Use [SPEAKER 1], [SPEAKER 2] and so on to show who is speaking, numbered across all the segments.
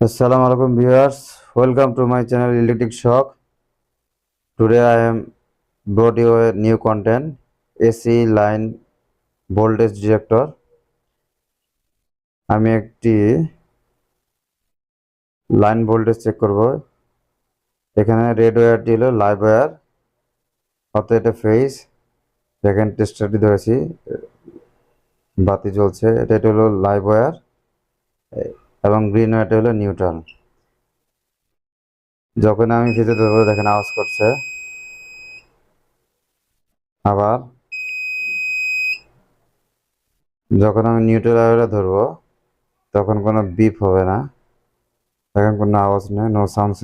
[SPEAKER 1] Assalamu alaikum viewers. Welcome to my channel Electric Shock. Today I am brought you a new content AC line voltage detector. আমি একটি line voltage check করব। এখানে red ওয়্যারটি হলো live wire, অর্থাৎ এটা phase. Second টেস্টারটি ধরেছি, বাতি জ্বলছে, এটা হলো লাইভ ওয়্যার এবং গ্রিন ওয়্যারটি হলো নিউট্রাল। যখন আমি ফেজে ধরবো দেখেন আওয়াজ করছে, আবার যখন আমি নিউট্রাল ওয়্যারে ধরবো তখন কোনো বিপ হবে না, দেখেন কোনো আওয়াজ নেই, নো সাউন্ডস।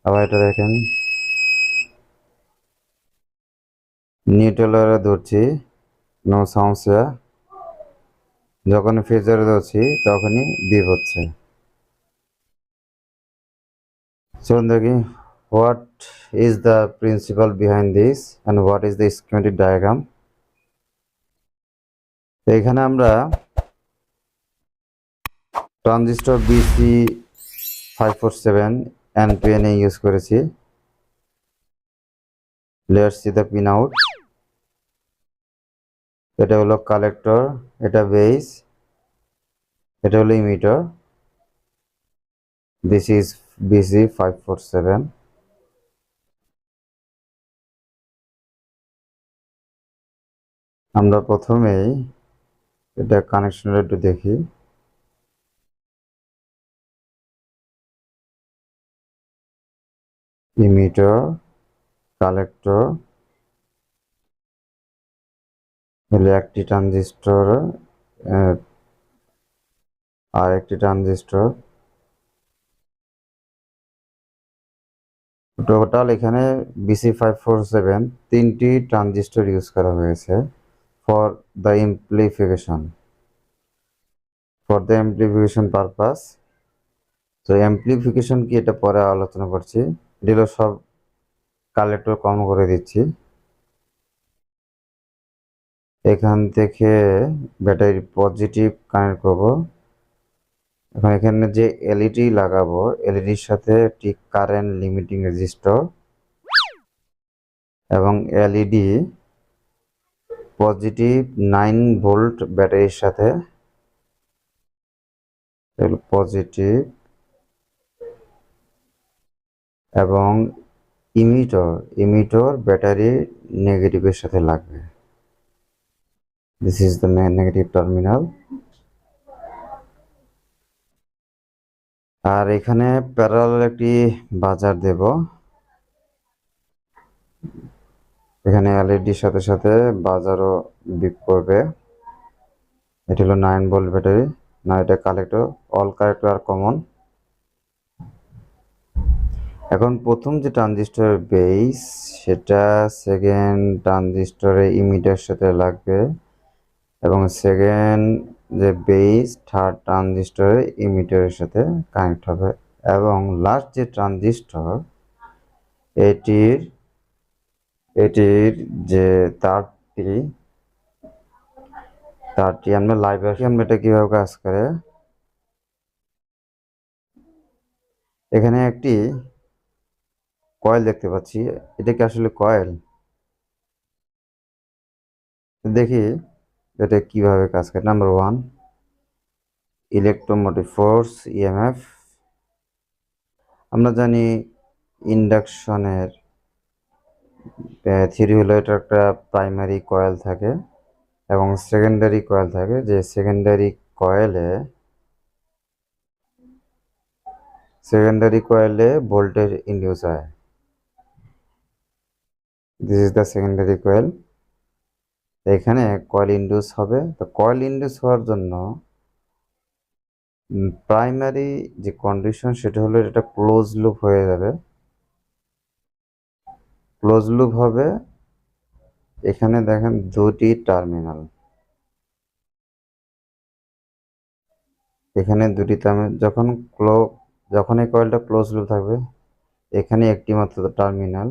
[SPEAKER 1] আবার এটা দেখেন নিউট্রাল ওয়্যারে ধরছি, নো সাউন্ডস। যখন ফেজারে ধরছি তখনই বিপ হচ্ছে। চলুন দেখি what is the principal behind this and what is the schematic diagram. এখানে আমরা ট্রানজিস্টর বিসি 547 NPN ইউজ করেছি। Let's see the pin out. এটা হলো কালেক্টর, এটা বেস, এটা হলো ইমিটার। This is BC 547। আমরা প্রথমেই এটা কানেকশনটা একটু দেখি। ইমিটার, কালেক্টর হলো একটি ট্রানজিস্টর আর একটি ট্রানজিস্টর। টোটাল এখানে BC547 তিনটি ট্রানজিস্টর ইউজ করা হয়েছে ফর দ্য এমপ্লিফিকেশন পারপাস। তো এমপ্লিফিকেশন কি এটা পরে আলোচনা করছি। এগুলো সব কালেক্টর কম করে দিচ্ছি। এখান থেকে ব্যাটারি পজিটিভ কানেক্ট করব। এখন এখানে যে এলইডি লাগাবো, এলইডির সাথে একটি কারেন্ট লিমিটিং রেজিস্টর এবং এলইডি পজিটিভ 9 ভোল্ট ব্যাটারির সাথে পজিটিভ এবং ইমিটর ব্যাটারি নেগেটিভের সাথে লাগবে। This is the negative terminal. আর এখানে প্যারালাল একটি বাজার দেব। এখানে এলইডির সাথে সাথে বাজারও বিপ করবে। এটা হলো 9 ভোল্ট ব্যাটারি, না এটা কালেক্টর, অল কালেক্টর আর কমন। এখন প্রথম যে ট্রানজিস্টরের বেস, সেটা সেকেন্ড ট্রানজিস্টরের ইমিটারের সাথে লাগবে এবং সেকেন্ড যে বেস থার্ড ট্রানজিস্টরের ইমিটারের সাথে কানেক্ট হবে এবং লাস্ট যে ট্রানজিস্টর এটির এটির যে তারটি আমরা লাইভ আসি। আমরা এটা কিভাবে কাজ করে, এখানে একটি কয়েল দেখতে পাচ্ছি। এটা কি আসলে কয়েল? দেখি এটা কিভাবে কাজ করে। Number 1, electromotive force EMF. আমরা জানি ইন্ডাকশনের থিওরি হলো এটা একটা প্রাইমারি কয়েল থাকে এবং সেকেন্ডারি কয়েল থাকে। যে সেকেন্ডারি কয়েলে ভোল্টেজ ইন্ডিউস হয়। This is the secondary coil. এখানে কয়েল ইন্ডিউস হবে। তো কয়েল ইন্ডিউস হওয়ার জন্য প্রাইমারি যে কন্ডিশন সেটা হলো এটা ক্লোজ লুপ হয়ে যাবে। ক্লোজ লুপ হবে। এখানে দেখেন দুটি টার্মিনাল, এখানে দুটি টার্মিনাল। যখন এই কয়েলটা ক্লোজ লুপ থাকবে, এখানে একটি মাত্র টার্মিনাল,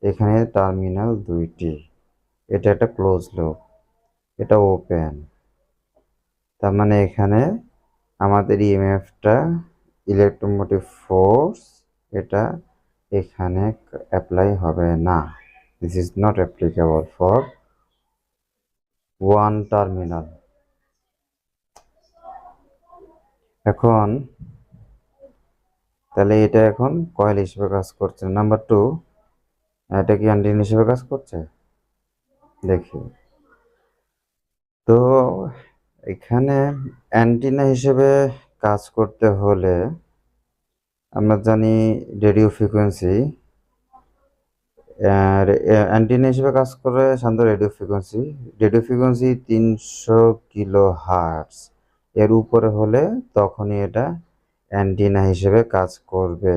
[SPEAKER 1] এখানে টার্মিনাল দুইটি। এটা একটা ক্লোজ লুপ, এটা ওপেন। তার মানে এখানে আমাদের ইএমএফটা ইলেকট্রোমোটিভ ফোর্স এটা এখানে অ্যাপ্লাই হবে না। This is not applicable for one terminal. এখন তাহলে এটা এখন কয়েল হিসেবে কাজ করছে। নাম্বার 2, এটা কি অ্যান্টিনা হিসেবে কাজ করছে? দেখি তো এখানে অ্যান্টিনা হিসেবে কাজ করতে হলে আমরা জানি রেডিও ফ্রিকোয়েন্সি, অ্যান্টিনা হিসেবে কাজ করে সাধারণত রেডিও ফ্রিকোয়েন্সি 300 কিলো হার্টজ এর উপরে হলে তখনই এটা অ্যান্টিনা হিসেবে কাজ করবে।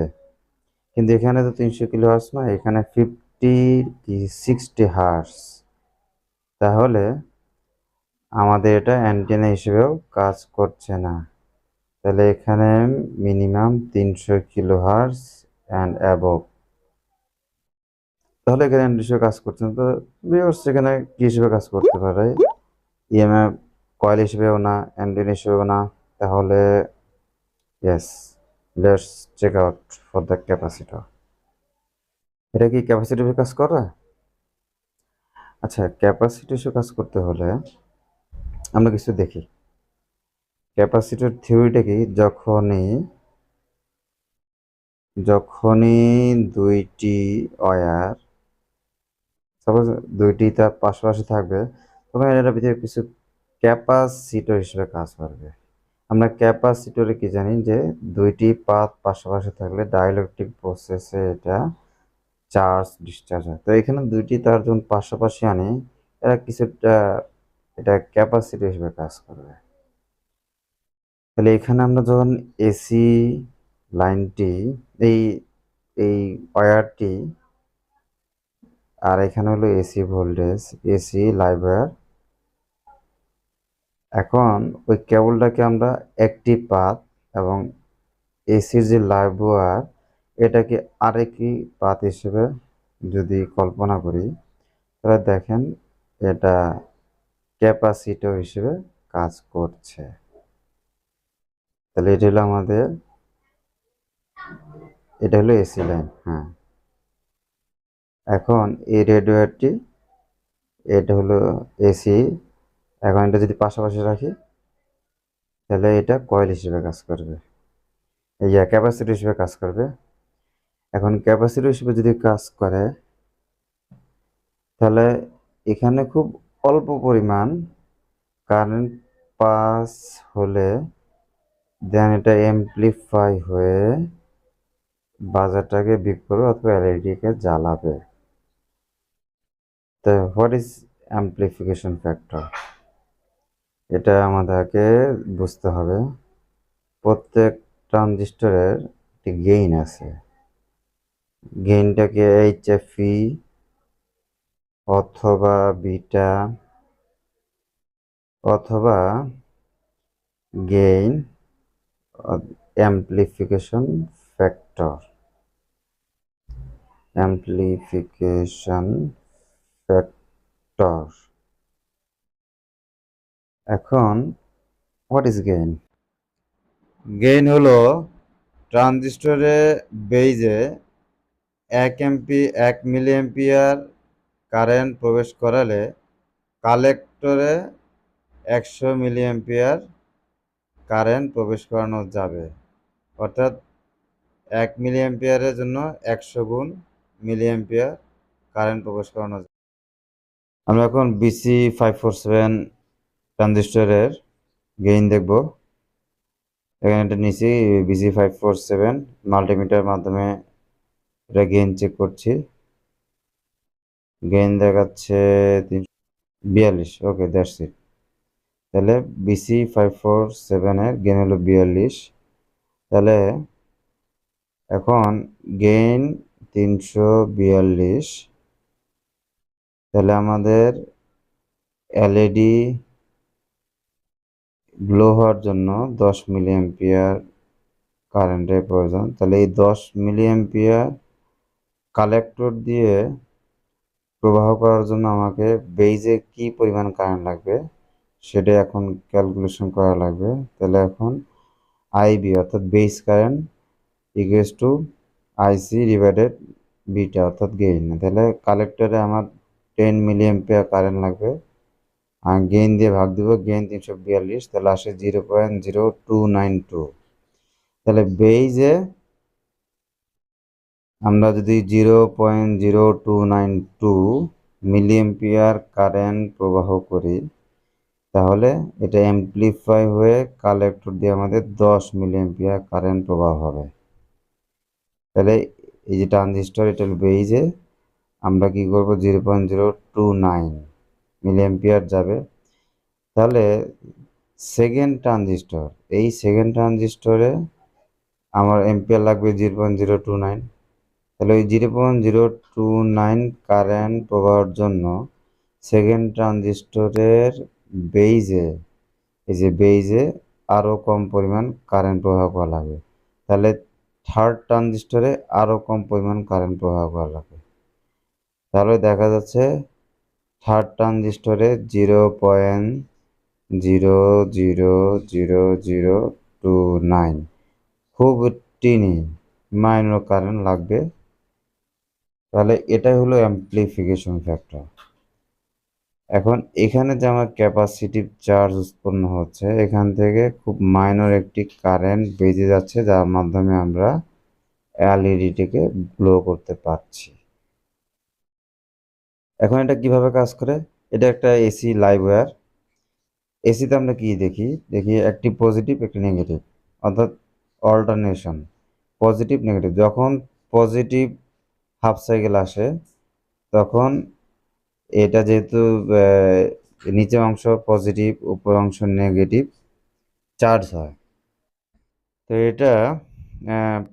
[SPEAKER 1] কিন্তু এখানে তো 300 কিলো হার্টজ না, এখানে 60 তাহলে আমাদের এটা অ্যান্টেনা হিসেবেও কাজ করছে না। তাহলে এখানে মিনিমাম 300 কিলোহার্টজ অ্যান্ড অ্যাবভ, তাহলে এখানে অ্যান্টেনা হিসেবে কাজ করছে না। তো ভিউয়ার্স এখানে কি হিসেবে কাজ করতে পারে? ইএমএফ কয়েল হিসেবেও না, অ্যান্টেনা হিসেবেও না। তাহলে yes, let's check out for the capacitor. এটা কি ক্যাপাসিটর হিসেবে কাজ করে? আচ্ছা, ক্যাপাসিটর হিসেবে কাজ করতে হলে আমরা কিছু দেখি। ক্যাপাসিটর থিওরিটা কি? যখনই দুইটি ওয়্যার, সাপোজ দুইটি তার পাশাপাশি থাকবে, তখন এটার ভিতরে কিছু ক্যাপাসিটর হিসেবে কাজ করবে। আমরা ক্যাপাসিটরে কি জানি যে দুইটি পাত পাশাপাশি থাকলে ডাইইলেকট্রিক প্রসেসে এটা চার্জ ডিসচার্জ হয়। তো এখানে দুইটি তার যখন পাশাপাশি আনি, এরা কিছুটা এটা ক্যাপাসিটর হিসেবে কাজ করবে। তাহলে এখানে আমরা যখন এসি লাইনটি, এই এই ওয়্যারটি, আর এখানে হলো AC voltage, AC live wire. এখন ওই কেবলটাকে আমরা একটি পাত এবং এসির যে লাইভ ওয়্যার এটাকে আরেকটি পাত হিসেবে যদি কল্পনা করি, তাহলে দেখেন এটা ক্যাপাসিটর হিসেবে কাজ করছে। তাহলে এটা হলো এসি লাইন। হ্যাঁ, এখন এই রেডিওয়ারটি, এটা হলো এসি। এখন এটা যদি পাশাপাশি রাখি, তাহলে এটা কয়েল হিসেবে কাজ করবে, ক্যাপাসিটর হিসেবে কাজ করবে। এখন ক্যাপাসিটর হিসেবে যদি কাজ করে, তাহলে এখানে খুব অল্প পরিমাণ কারেন্ট পাস হলে দেন এটা এমপ্লিফাই হয়ে বাজারটাকে বিক করবে অথবা এলইডিকে জ্বালাবে। তো হোয়াট ইজ অ্যাম্প্লিফিকেশন ফ্যাক্টর? এটা আমাদেরকে বুঝতে হবে। প্রত্যেক ট্রানজিস্টরের একটি গেইন আছে। গেইনটাকে এইচএফই অথবা বিটা অথবা গেইন অ্যাম্প্লিফিকেশন ফ্যাক্টর এখন হোয়াট ইজ গেইন? গেইন হলো ট্রানজিস্টরে বেইজে 1 মিলি অ্যাম্পিয়ার কারেন্ট প্রবেশ করালে কালেক্টরে 100 মিলি অ্যাম্পিয়ার কারেন্ট প্রবেশ করানো যাবে। অর্থাৎ 1 মিলি অ্যাম্পিয়ারের জন্য 100 গুণ মিলি অ্যাম্পিয়ার কারেন্ট প্রবেশ করানো যাবে। আমরা এখন BC547 ট্রানজিস্টরের গেইন দেখব। এখানে এটা নিচে BC547 মাল্টিমিটার মাধ্যমে এটা গেইন চেক করছি। গেইন দেখাচ্ছে 42। ওকে, দ্যাটস ইট। তাহলে BC547 এর গেইন হলো 42। তাহলে এখন গেইন 342। তাহলে আমাদের এলইডি গ্লো হওয়ার জন্য 10 মিলি অ্যাম্পিয়ার কারেন্টের প্রয়োজন। তাহলে এই 10 মিলি অ্যাম্পিয়ার কালেক্টর দিয়ে প্রবাহ করার জন্য আমাকে বেইজে কি পরিমাণ কারেন্ট লাগবে সেটা এখন ক্যালকুলেশন করা লাগবে। তাহলে এখন আইবি অর্থাৎ base current equals to IC divided beta অর্থাৎ গেইন। তাহলে কালেক্টরে আমার 10 mA কারেন্ট লাগবে, আর গেইন দিয়ে ভাগ দিব, গেইন 342, তাহলে আসে 0.0292। তাহলে বেইজে আমরা যদি 0.0292 mA কারেন্ট প্রবাহ করি, তাহলে এটা অ্যাম্প্লিফাই হয়ে কালেক্টর দিয়ে আমাদের 10 mA কারেন্ট প্রবাহ হবে। তাহলে এই যে ট্রানজিস্টর, এটা বেইজে আমরা কি করব, 0.029 mA যাবে। তাহলে সেকেন্ড ট্রানজিস্টর, এই সেকেন্ড ট্রানজিস্টরে আমার এম্পিয়ার লাগবে 0.029। তাহলে ওই 0.029 কারেন্ট প্রবাহের জন্য সেকেন্ড ট্রানজিস্টরের বেইজে, এই যে বেইজে আরও কম পরিমাণ কারেন্ট প্রবাহ করা লাগবে। তাহলে থার্ড ট্রানজিস্টরে আরও কম পরিমাণ কারেন্ট প্রবাহ করা লাগবে। তাহলে দেখা যাচ্ছে থার্ড ট্রানজিস্টরে 0.0000029 খুব টিনি মাইনর কারেন্ট লাগবে। তাহলে এটাই হলো অ্যাম্প্লিফিকেশন ফ্যাক্টর। এখন এখানে যে আমার ক্যাপাসিটিভ চার্জ উৎপন্ন হচ্ছে, এখান থেকে খুব মাইনর একটি কারেন্ট বেজে যাচ্ছে, যার মাধ্যমে আমরা এলইডিটিকে গ্লো করতে পারছি। এখন এটা কিভাবে কাজ করে, এটা একটা এসি লাইভ ওয়্যার। এসিতে আমরা কি দেখি, একটি পজিটিভ একটি নেগেটিভ, অর্থাৎ অল্টারনেশন, পজিটিভ নেগেটিভ। যখন পজিটিভ হাফ সাইকেল আসে, তখন এটা যেহেতু নিচের অংশ পজিটিভ উপর অংশ নেগেটিভ চার্জ হয়, তো এটা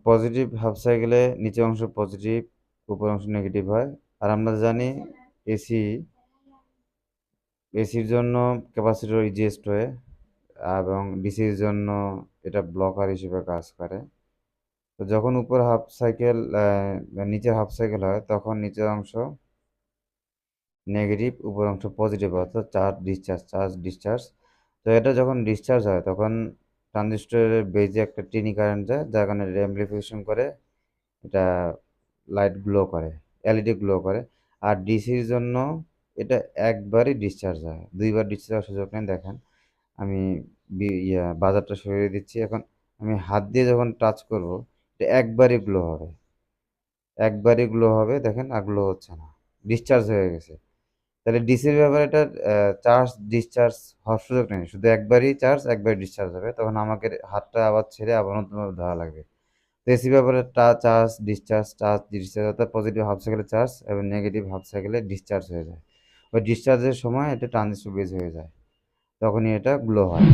[SPEAKER 1] পজিটিভ হাফ সাইকেলে নিচের অংশ পজিটিভ উপর অংশ নেগেটিভ হয়। আর আমরা জানি এসি এসির জন্য ক্যাপাসিটর ইজিয়েস্ট হয়, এবং ডিসির জন্য এটা ব্লকার হিসেবে কাজ করে। তো যখন উপর হাফ সাইকেল নিচের হাফ সাইকেল হয়, তখন নিচের অংশ নেগেটিভ উপর অংশ পজিটিভ, অর্থাৎ চার্জ ডিসচার্জ। তো এটা যখন ডিসচার্জ হয়, তখন ট্রানজিস্টরের বেজে একটা টিনি কারেন্ট যায়, যার কারণে এটা অ্যাম্প্লিফিকেশন করে, এটা লাইট গ্লো করে, এলইডি গ্লো করে। আর ডিসির জন্য এটা একবারই ডিসচার্জ হয়, দুইবার ডিসচার্জ হওয়ার সুযোগ নেই। দেখেন আমি বাজারটা সরিয়ে দিচ্ছি, এখন আমি হাত দিয়ে যখন টাচ করব, এটা একবারই গ্লো হবে, দেখেন আর গ্লো হচ্ছে না, ডিসচার্জ হয়ে গেছে। তাহলে ডিসির ব্যাপারে এটা চার্জ ডিসচার্জ হওয়ার সুযোগ নেই, শুধু একবারই চার্জ একবারই ডিসচার্জ হবে। তখন আমাকে হাতটা আবার ছেড়ে আবার নতুনভাবে ধরা লাগবে। তো এসি ব্যাপারে চার্জ ডিসচার্জ অর্থাৎ পজিটিভ হাফ সাইকেলে চার্জ এবং নেগেটিভ হাফ সাইকেলে ডিসচার্জ হয়ে যায়। ওই ডিসচার্জের সময় এটা ট্রানজিস্টর বেজ হয়ে যায়, তখনই এটা গ্লো হয়।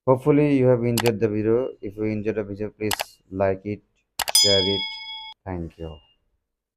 [SPEAKER 1] Hopefully you have enjoyed the video. If you enjoyed the video, please like it, share it. Thank you.